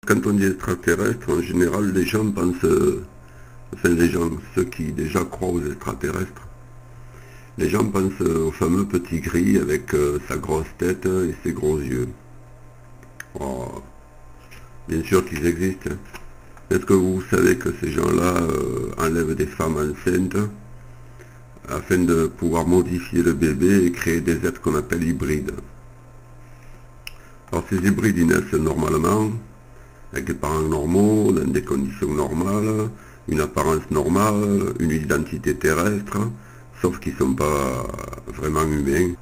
Quand on dit extraterrestre, en général, les gens pensent, enfin les gens, ceux qui déjà croient aux extraterrestres, les gens pensent au fameux petit gris avec sa grosse tête et ses gros yeux. Oh, bien sûr qu'ils existent. Hein. Est-ce que vous savez que ces gens-là enlèvent des femmes enceintes afin de pouvoir modifier le bébé et créer des êtres qu'on appelle hybrides? Alors ces hybrides, ils naissent normalement, avec des parents normaux, dans des conditions normales, une apparence normale, une identité terrestre, sauf qu'ils ne sont pas vraiment humains,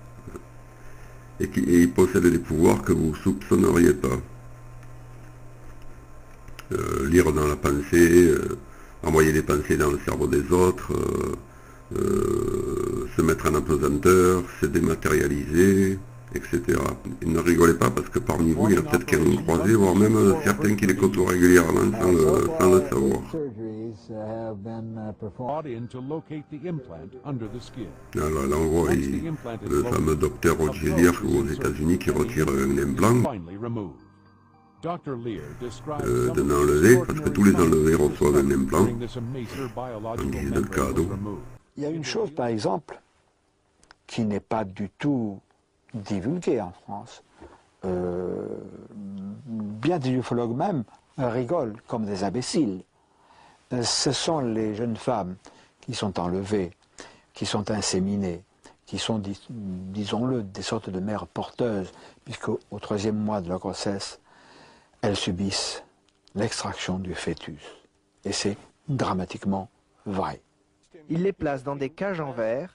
et ils possèdent des pouvoirs que vous ne soupçonneriez pas. Lire dans la pensée, envoyer des pensées dans le cerveau des autres, se mettre en apesanteur, se dématérialiser, etc. Et ne rigolez pas parce que parmi vous, il y en a peut-être qui en ont croisé, voire même certains qui les côtoient régulièrement sans le savoir. Alors là, on voit le fameux docteur Roger Lear aux États-Unis qui retire un implant d'un enlevé, parce que tous les enlevés reçoivent un implant en guise de cadeau. Il y a une chose, par exemple, qui n'est pas du tout divulguée en France. Bien des ufologues même rigolent comme des imbéciles. Ce sont les jeunes femmes qui sont enlevées, qui sont inséminées, qui sont, disons-le, des sortes de mères porteuses, puisqu'au 3e mois de leur grossesse, elles subissent l'extraction du fœtus. Et c'est dramatiquement vrai. Il les place dans des cages en verre,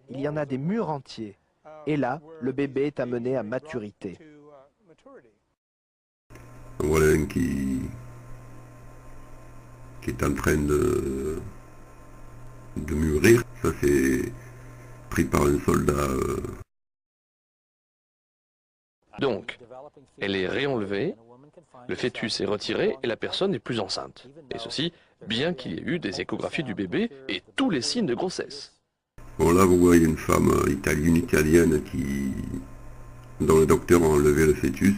il y en a des murs entiers, et là, le bébé est amené à maturité. Voilà un qui est en train de mûrir, ça c'est pris par un soldat. Donc, elle est réenlevée, le fœtus est retiré et la personne n'est plus enceinte. Et ceci, bien qu'il y ait eu des échographies du bébé et tous les signes de grossesse. Bon là vous voyez une femme une italienne dont le docteur a enlevé le fœtus.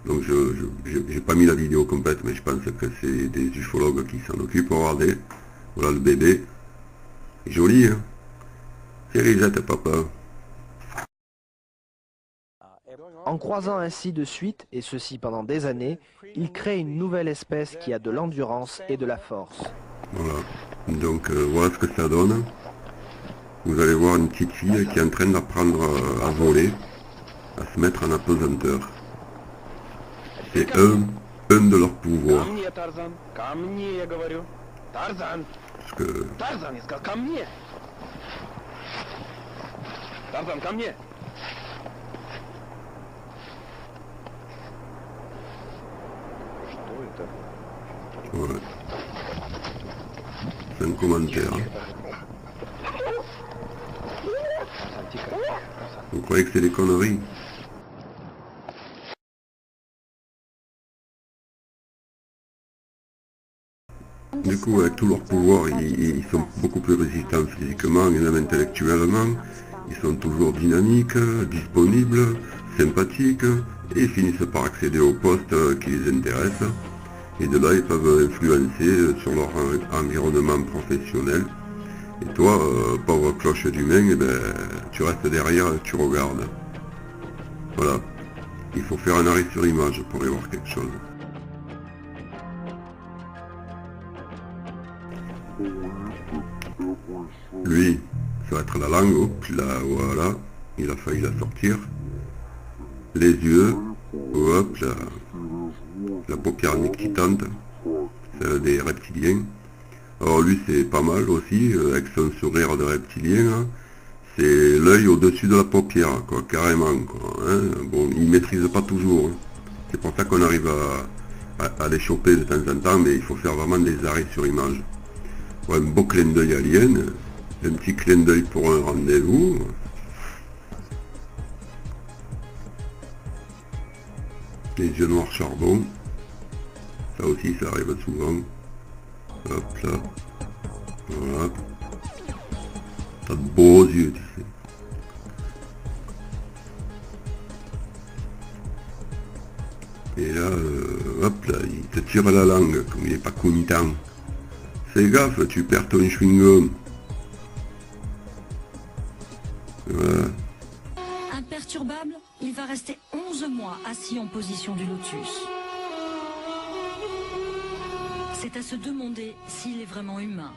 Donc je n'ai pas mis la vidéo complète, mais je pense que c'est des ufologues qui s'en occupent. Regardez, voilà le bébé. Joli, hein? C'est Risette, papa. En croisant ainsi de suite, et ceci pendant des années, il crée une nouvelle espèce qui a de l'endurance et de la force. Voilà, donc voilà ce que ça donne. Vous allez voir une petite fille qui est en train d'apprendre à voler, à se mettre en apesanteur. C'est un de leurs pouvoirs. Parce que... Ouais. C'est un commentaire. Vous croyez que c'est des conneries? Du coup, avec tous leurs pouvoirs, ils sont beaucoup plus résistants physiquement et même intellectuellement. Ils sont toujours dynamiques, disponibles, sympathiques, et ils finissent par accéder aux postes qui les intéressent. Et de là, ils peuvent influencer sur leur environnement professionnel. Et toi, pauvre cloche d'humain, eh ben, tu restes derrière et tu regardes. Voilà. Il faut faire un arrêt sur image pour y voir quelque chose. Lui, ça va être la langue, hop, là, voilà. Il a failli la sortir. Les yeux, hop, la paupière nictitante, celle des reptiliens. Alors lui c'est pas mal aussi, avec son sourire de reptilien, hein. C'est l'œil au-dessus de la paupière, quoi, carrément, quoi, hein. Bon, il maîtrise pas toujours, hein. C'est pour ça qu'on arrive à les choper de temps en temps, mais il faut faire vraiment des arrêts sur image. Ouais, un beau clin d'œil alien, un petit clin d'œil pour un rendez-vous. Les yeux noirs charbon, ça aussi ça arrive souvent. Hop là, voilà. T'as de beaux yeux, tu sais. Et là, hop là, il te tire la langue, comme il est pas content. Fais gaffe, tu perds ton chewing-gum. Voilà. Imperturbable, il va rester 11 mois assis en position du lotus. C'est à se demander s'il est vraiment humain.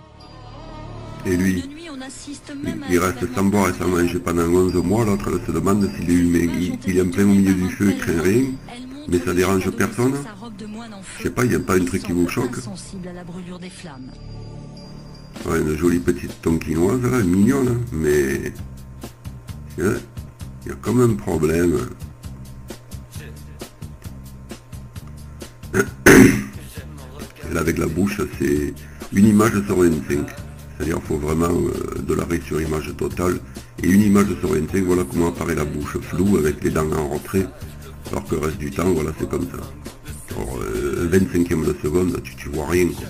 Et lui, De nuit, on assiste même à il un reste événement sans boire et sans incroyable. manger pendant 11 mois, l'autre elle se demande s'il est humain. Il est en plein au milieu du feu, il craint rien, mais ça dérange personne. Je sais pas, il n'y a pas un truc qui vous choque. Insensible à la brûlure des flammes. Ouais, une jolie petite tonkinoise là, mignonne, hein, mais il y a comme un problème. Là, avec la bouche, c'est une image sur 25. C'est-à-dire qu'il faut vraiment de l'arrêt sur image totale. Et une image sur 25, voilà comment apparaît la bouche floue avec les dents en retrait. Alors que le reste du temps, voilà, c'est comme ça. Alors, 25e de seconde, tu vois rien, quoi.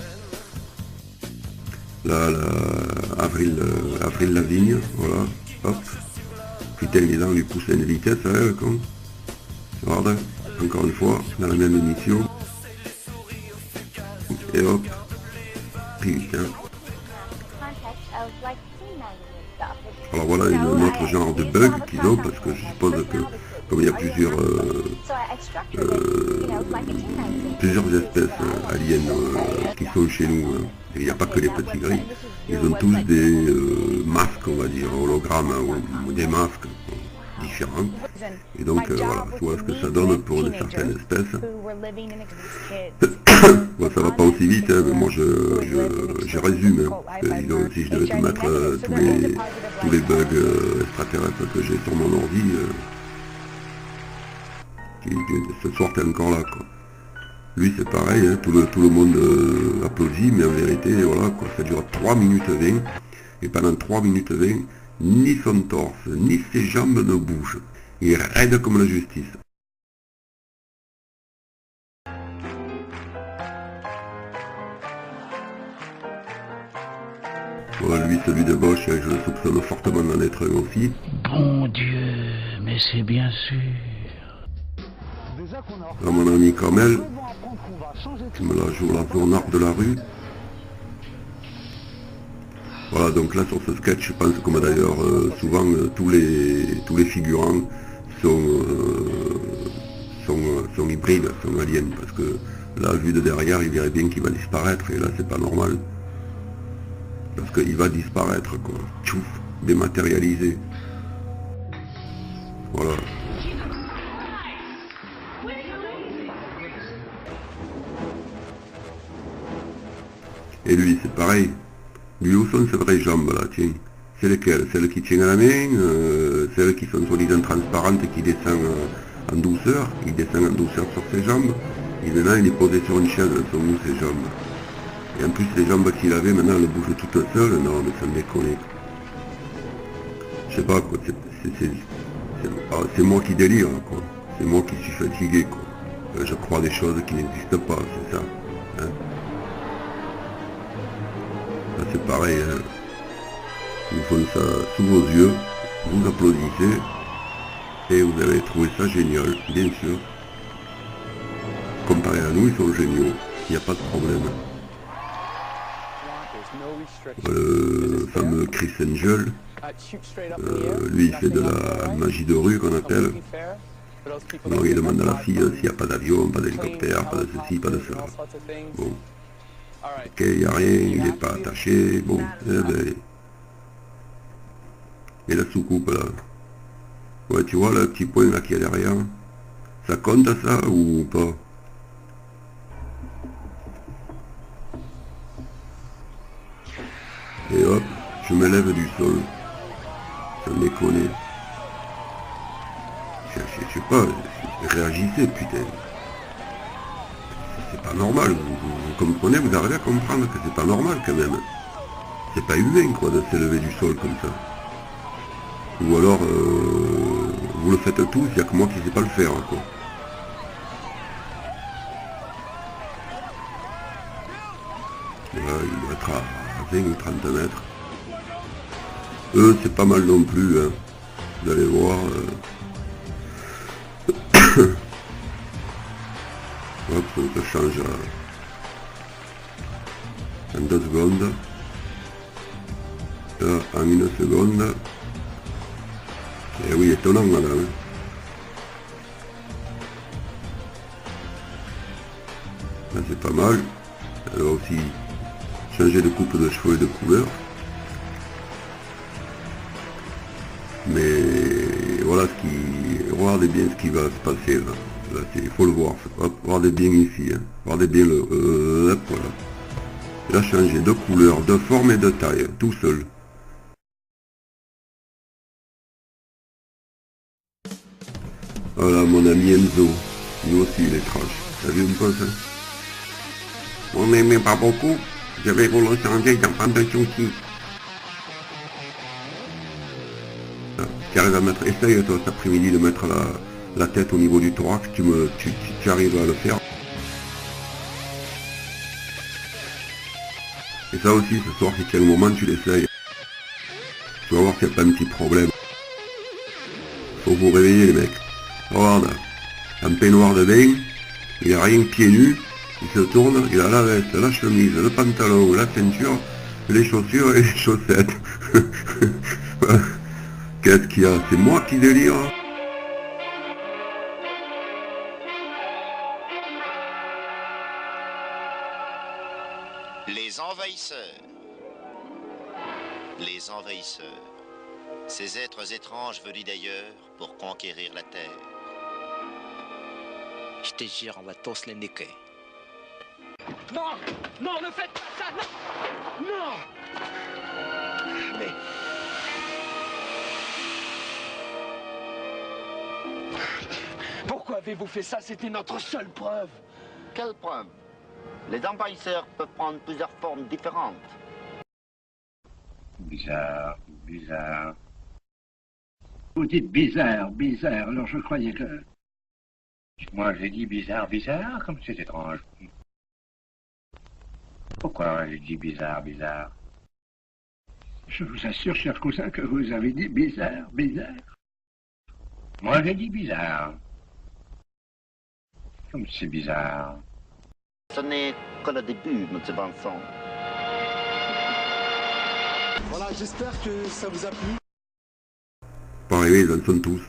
Là, Avril Lavigne, voilà, hop. Putain, les dents lui poussent à une vitesse, hein, con. Regarde, encore une fois, dans la même émission. Et hop. Putain. Alors voilà un autre genre de bug qu'ils ont, parce que je suppose que comme il y a plusieurs espèces aliens qui sont chez nous, et il n'y a pas que les petits gris, ils ont tous des masques, on va dire, hologrammes, ou des masques différents. Et donc voilà, voilà ce que ça donne pour certaines espèces. Bon, ça va pas aussi vite, hein, mais moi je résume, hein, parce que, disons, si je devais te mettre tous les bugs extraterrestres que j'ai sur mon ordi, ce soir t'es encore là, quoi. Lui c'est pareil, hein, tout le monde applaudit, mais en vérité, voilà, quoi, ça dure 3 minutes 20, et pendant 3 minutes 20, ni son torse, ni ses jambes ne bougent. Il est raide comme la justice. Voilà, lui, celui de gauche, je le soupçonne fortement d'en être un aussi. Bon Dieu, mais c'est bien sûr. Là, mon ami Kamel, qui me la joue la zone nord de la rue. Voilà, donc là, sur ce sketch, je pense, comme d'ailleurs souvent tous les figurants sont hybrides, sont aliens, parce que là, vu de derrière, il verrait bien qu'il va disparaître, et là, c'est pas normal. Parce qu'il va disparaître, quoi. Tchouf, dématérialisé. Voilà. Et lui, c'est pareil. Lui, où sont ses vraies jambes, là, tiens? C'est lesquelles? Celles qui tiennent à la main, celles qui sont soi-disant transparentes et qui descendent en douceur. Il descend en douceur sur ses jambes. Et maintenant, il est posé sur une chaise, elles sont où ses jambes? Et en plus, les jambes qu'il avait, maintenant, elles bougent toutes seules. Non, mais ça me déconne. Je sais pas, quoi. C'est moi qui délire, quoi. C'est moi qui suis fatigué, quoi. Je crois des choses qui n'existent pas, c'est ça. Hein? Là, c'est pareil, hein. Ils font ça sous vos yeux, vous applaudissez, et vous allez trouver ça génial, bien sûr. Comparé à nous, ils sont géniaux, il n'y a pas de problème. Le fameux Chris Angel, lui il fait de la magie de rue qu'on appelle. Alors il demande à la fille s'il n'y a pas d'avion, pas d'hélicoptère, pas de ceci, pas de cela. Bon. Ok, il n'y a rien, il n'est pas attaché, bon, eh ben. Et la soucoupe là. Ouais, tu vois le petit point là qui est derrière. Ça compte ça ou pas? Et hop, je me lève du sol. Ça me déconne. Je sais pas, réagissez putain. C'est pas normal, vous comprenez, vous arrivez à comprendre que c'est pas normal quand même. C'est pas humain quoi de s'élever du sol comme ça. Ou alors vous le faites tous, il n'y a que moi qui sais pas le faire quoi. Là, il doit être à 20 ou 30 mètres. Eux c'est pas mal non plus, hein. Vous allez voir. Hop, ça change en 2 secondes. Là, en 1 seconde. Et oui, étonnant, madame. Là, c'est pas mal. Elle va aussi changer de coupe de cheveux et de couleur. Mais voilà regardez bien ce qui va se passer là. Là, il faut le voir. Hop, regardez bien ici. Hein. Regardez bien hop, voilà. Il a changé de couleur, de forme et de taille, tout seul. Voilà mon ami Enzo. Lui aussi il est trash. T'as vu un peu ça? On n'aimait pas beaucoup. Je vais vous le changer dans pas de soucis. Tu arrives à mettre, essaye toi cet après-midi de mettre la tête au niveau du thorax, tu arrives à le faire. Et ça aussi ce soir, si tu as le moment, tu l'essayes. Tu vas voir qu'il n'y a pas un petit problème. Faut vous réveiller les mecs. Regarde, un peignoir de bain, il a rien, pieds nus, il se tourne, il a la veste, la chemise, le pantalon, la ceinture, les chaussures et les chaussettes. Qu'est-ce qu'il y a? C'est moi qui délire? Les envahisseurs. Les envahisseurs. Ces êtres étranges venus d'ailleurs pour conquérir la Terre. Je te jure, on va tous les niquer. Non! Non, ne faites pas ça! Non! Non! Mais... Pourquoi avez-vous fait ça? C'était notre seule preuve! Quelle preuve? Les envahisseurs peuvent prendre plusieurs formes différentes. Bizarre, bizarre. Vous dites bizarre, bizarre, alors je croyais que... Moi j'ai dit bizarre, bizarre, comme c'est étrange. Pourquoi j'ai dit bizarre, bizarre? Je vous assure, cher cousin, que vous avez dit bizarre, bizarre. Moi j'ai dit bizarre. Comme c'est bizarre. Ce n'est que le début, M. Vincent. Voilà, j'espère que ça vous a plu. Pas rêver, ils en sont tous.